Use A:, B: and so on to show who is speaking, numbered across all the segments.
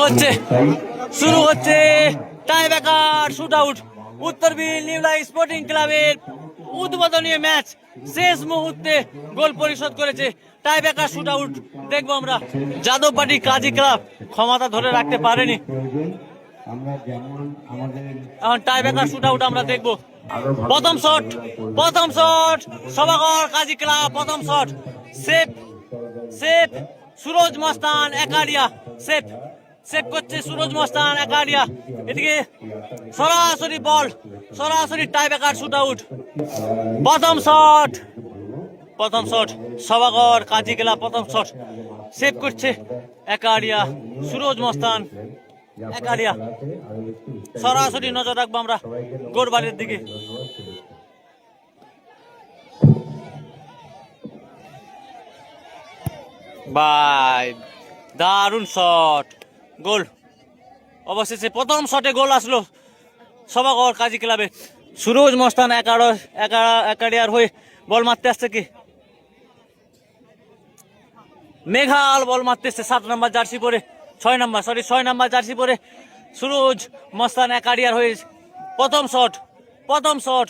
A: হচ্ছে শুরু হচ্ছে টাই ব্রেকার শুট আউট উত্তরবীর নিউলাই স্পোর্টিং ক্লাবের উদ্বোধনীয় ম্যাচ শেষ মুহূর্তে গোল পরিশোধ করেছে টাই ব্রেকার শুট আউট দেখবো আমরা। যাদববাড়ি কাজী ক্লাব ক্ষমতা ধরে রাখতে পারেনি, এখন টাই ব্রেকার শুট আউট আমরা দেখবো। প্রথম শট সভাঘর কাজী ক্লাব, প্রথম শট সেফ সেফ সুরজ মস্তান একাডিয়া, সেভ করছে সুরজ মস্তান একাডিয়া। এদিকে সরাসরি বল, সরাসরি টাই ব্রেকার শুট আউট। প্রথম শট সভাঘর কাজী ক্লাব, প্রথম শট সেভ করছে একাডিয়া, সুরজ মস্তান একাডিয়া। সরাসরি নজর রাখবো আমরা গোরবাড়ির দিকে। বাই দারুণ শট, গোল। অবশেষে প্রথম শটে গোল আসলো সভাঘর কাজী ক্লাবে। সুরজ মস্তান একাডিয়ার হয়ে বল মারতে আসছে কি মেঘাল, বল মারতে আসছে 7 নম্বর জার্সি পরে 6 নম্বর জার্সি পরে সুরজ মস্তান একাডিয়ার হয়ে প্রথম শট।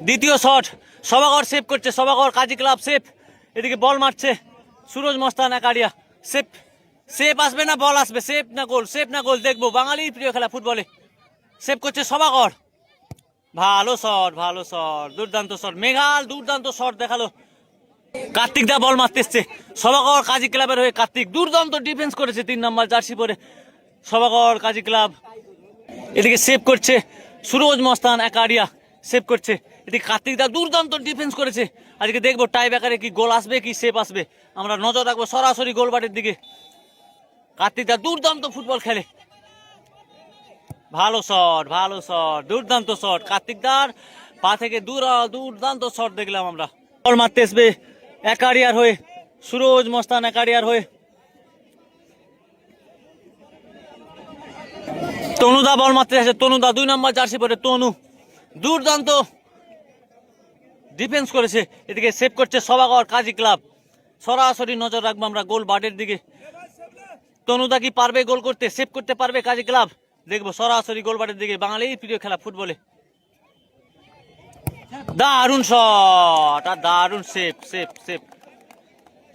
A: দ্বিতীয় শট সভাঘর সেভ করছে, সভাঘর কাজী ক্লাব সেভ। এদিকে বল মারছে সুরজ মস্তান একাডিয়া, সেভ আসবে না বল আসবে, সেভ না গোল দেখবো। বাঙালির প্রিয় খেলা ফুটবলে সেভ করছে সভাঘর। ভালো শট, দুর্দান্ত শট, মেঘাল দুর্দান্ত শট দেখালো। কার্তিক দা বল মারতে এসছে সভাঘর কাজী ক্লাবের হয়ে। কার্তিক দুর্দান্ত ডিফেন্স করেছে 3 নম্বর জার্সি পরে সভাঘর কাজী ক্লাব। এদিকে সেভ করছে সুরজ মস্তান একাডিয়া, সেভ করছে। এদিকে কার্তিক দা দুর্দান্ত ডিফেন্স করেছে। আজকে দেখবো টাই ব্রেকারে কি গোল আসবে কি সেভ আসবে, আমরা নজর রাখবো সরাসরি গোলবাড়ির দিকে। কার্তিক দা দুর্দান্ত ফুটবল খেলে, ভালো শট, দুর্দান্ত শট। কার্তিক দার পা থেকে দুর্দান্ত শট দেখলাম আমরা। বল মারতে আসবে একাডিয়ার হয়ে সুরজ মস্তান একাডিয়ার হয়ে। তনুদা বল মারতে আসে, তনুদা 2 নম্বর জার্সি পরে তনু দুর্দান্ত ডিফেন্স করেছে। এদিকে সেভ করছে সভাঘর কাজী ক্লাব। সরাসরি নজর রাখবো আমরা গোল বাড়ির দিকে। তনুদা কি পারবে গোল করতে, সেভ করতে পারবে কাজী ক্লাব, দেখবো সরাসরি গোলবাড়ির দিকে। বাঙালির প্রিয় খেলা ফুটবলে দারুণ শট আর দারুণ সেভ।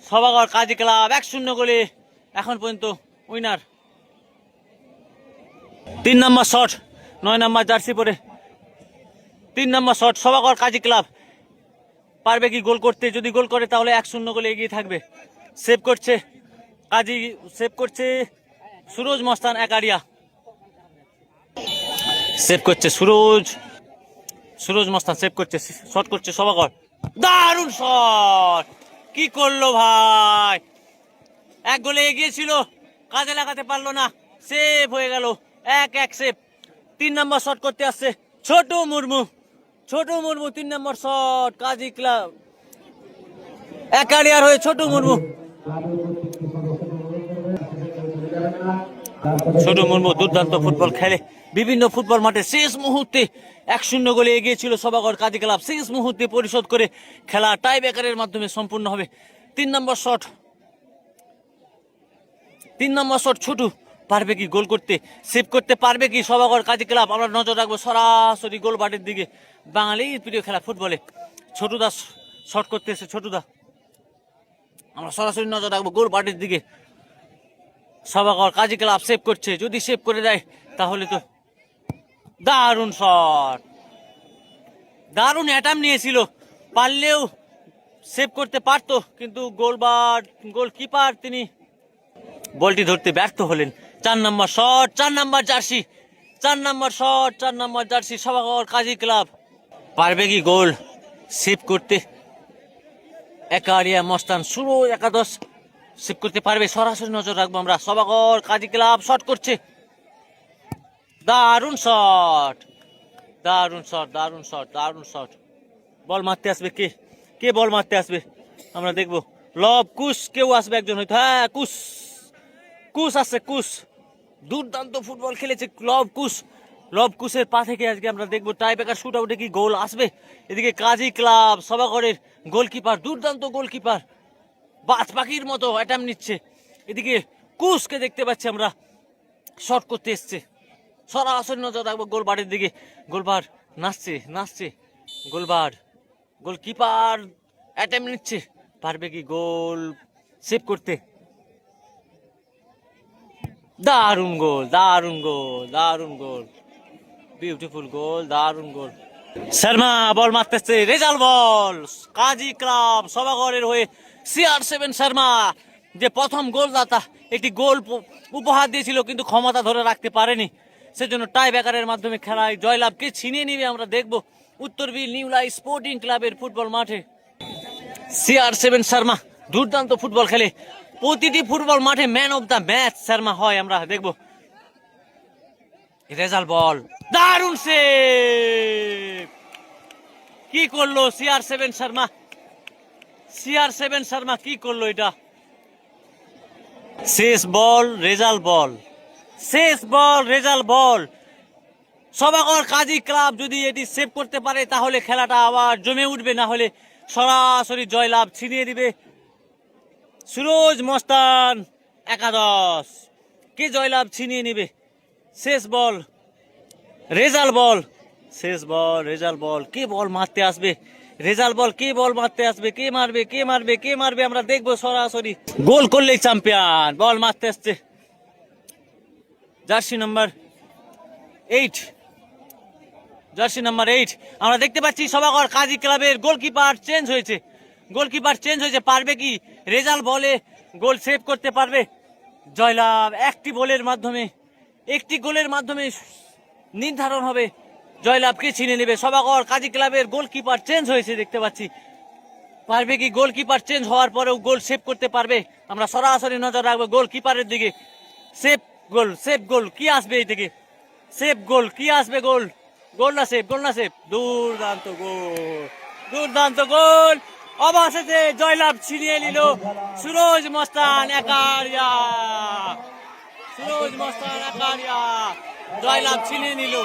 A: সভাঘর কাজী ক্লাব 1-0 গোলে এখন পর্যন্ত উইনার। 3 নম্বর শট 9 নম্বর জার্সি পরে 3 নম্বর শট সভাঘর কাজী ক্লাব পারবে কি গোল করতে, যদি গোল করে তাহলে 1-0 গোলে এগিয়ে থাকবে। সেভ করছে সুরজ মস্তান একাডিয়া, সেভ করছে সুরজ মস্তান সেভ করছে। শট করছে সভাঘর, দারুণ শট, কি করলো ভাই, 1 গোলে এগিয়ে ছিল, কাজে লাগাতে পারলো না, সেভ হয়ে গেল 1-1 সেভ। 3 নম্বর শট করতে আসছে ছোট মুর্মু 3 নম্বর শট কাজী ক্লাব একাডিয়ার হয়ে ছোট মুর্মু দুর্দান্ত ফুটবল খেলে বিভিন্ন ফুটবল মাঠে। শেষ মুহূর্তে 1-0 গোলে এগিয়ে ছিল সভাঘর কাজী ক্লাব, শেষ মুহূর্তে পরিশোধ করে খেলা টাই ব্রেকারের মাধ্যমে সম্পূর্ণ হবে। 3 নম্বর শট ছোট পারবে কি গোল করতে, সেভ করতে পারবে কি সভাঘর কাজী ক্লাব, আমরা নজর রাখবো সরাসরি গোল বাড়ির দিকে। বাঙালির প্রিয় খেলা ফুটবলে ছোটদা শট করতে এসে ছোটদা, আমরা সরাসরি নজর রাখবো গোল বাড়ির দিকে। সভাঘর কাজী ক্লাব সেভ করছে, যদি সেভ করে দেয় তাহলে তো দারুণ শট, দারুণ অ্যাটাম্প নিয়েছিল, পারলেও সেভ করতে পারতো, কিন্তু গোলকিপার তিনি বলটি ধরতে ব্যর্থ হলেন। 4 নম্বর শট 4 নম্বর জার্সি সভাঘর কাজী ক্লাব পারবে কি গোল সেভ করতে, একাডিয়া মস্তান সুরজ একাদশ সেভ করতে পারবে, সরাসরি নজর রাখবো আমরা। সভাঘর কাজী ক্লাব শট করছে, দারুণ শট, বল মারতে আসবে কে বল মারতে আসবে আমরা দেখবো। লব কুশ কেউ আসবে একজন হয়তো, হ্যাঁ কুশ আসছে, দুর্দান্ত ফুটবল খেলেছে লব কুশের পা থেকে আজকে আমরা দেখবো টাই ব্রেকার শুট আউটে কি গোল আসবে। এদিকে কাজী ক্লাব সভাঘরের গোলকিপার দুর্দান্ত গোলকিপার, বাজ পাখির মতো অ্যাটাম্প নিচ্ছে। এদিকে কুশকে দেখতে পাচ্ছি আমরা শট করতে এসছে, সরাসরি নজর রাখবো গোলবারের দিকে। গোলবার নাচছে নাচছে, গোলবার গোলকিপার অ্যাটেম্প নিচ্ছে, পারবে কি গোল সেভ করতে? দারুণ গোল, দারুণ গোল, দারুণ গোল, বিউটিফুল গোল, দারুণ গোল। শর্মা বল মারতেছে, রেজাল্ট বল, কাজী ক্লাব সভাগড়ের হয়ে CR7 শর্মা যে প্রথম গোলদাতা, একটি গোল উপহার দিয়েছিল কিন্তু ক্ষমতা ধরে রাখতে পারেনি, সেজন্য টাই ব্রেকারের মাধ্যমে খেলায় জয়লাভকে ছিনিয়ে নিবে। আমরা দেখব উত্তরবীর নিউলাই স্পোর্টিং ক্লাবের ফুটবল মাঠে। CR7 শর্মা দুর্দান্ত ফুটবল খেলে, প্রতিটি ফুটবল মাঠে man of the match Sharma হয়, আমরা দেখব। রেজাল্ট বল, দারুণ সেভ, কি করলো CR7 শর্মা, CR7 শর্মা কি করলো এটা? শেষ বল রেজাল্ট বল, শেষ বল রেজাল্ট বল। সভাগড় কাজী ক্লাব যদি এটি সেভ করতে পারে তাহলে খেলাটা আবার জমে উঠবে, না হলে সরাসরি জয়লাভ ছিনিয়ে দিবে সুরজ মস্তান একাদশ, কে জয়লাভ ছিনিয়ে নিবে? শেষ বল রেজাল্ট বল, শেষ বল রেজাল্ট বল, কে বল মারতে আসবে? রেজাল্ট বল, কে বল মারতে আসবে? কে মারবে, কে মারবে, কে মারবে? আমরা দেখবো সরাসরি। গোল করলেই চ্যাম্পিয়ন, বল মারতে আসছে জার্সি নাম্বার 8, জার্সি নাম্বার 8। আমরা দেখতে পাচ্ছি সভাগড় কাজী ক্লাবের গোলকিপার চেঞ্জ হয়েছে, গোলকিপার চেঞ্জ হয়েছে, পারবে কি রেজাল্ট বলে গোল সেভ করতে পারবে? জয়লাভ একটি গোলের মাধ্যমে, একটি গোলের মাধ্যমে নির্ধারণ হবে, জয়লাভকে ছিনে নেবে। সভাগড় কাজী ক্লাবের গোলকিপার চেঞ্জ হয়েছে দেখতে পাচ্ছি, পারবে কি গোলকিপার চেঞ্জ হওয়ার পরেও গোল সেভ করতে পারবে? আমরা সরাসরি নজর রাখবো গোলকিপারের দিকে। সেভ গোল, সেভ গোল কি আসবে এই থেকে? সেভ গোল কি আসবে? গোল, গোল না সেভ, গোল না সেভ, দুর্দান্ত গোল, দুর্দান্ত গোল। অবশেষে জয়লাভ ছিনিয়ে নিল সুরজ মস্তান একারিয়া, সুরজ মস্তান একারিয়া জয়লাভ ছিনিয়ে নিল।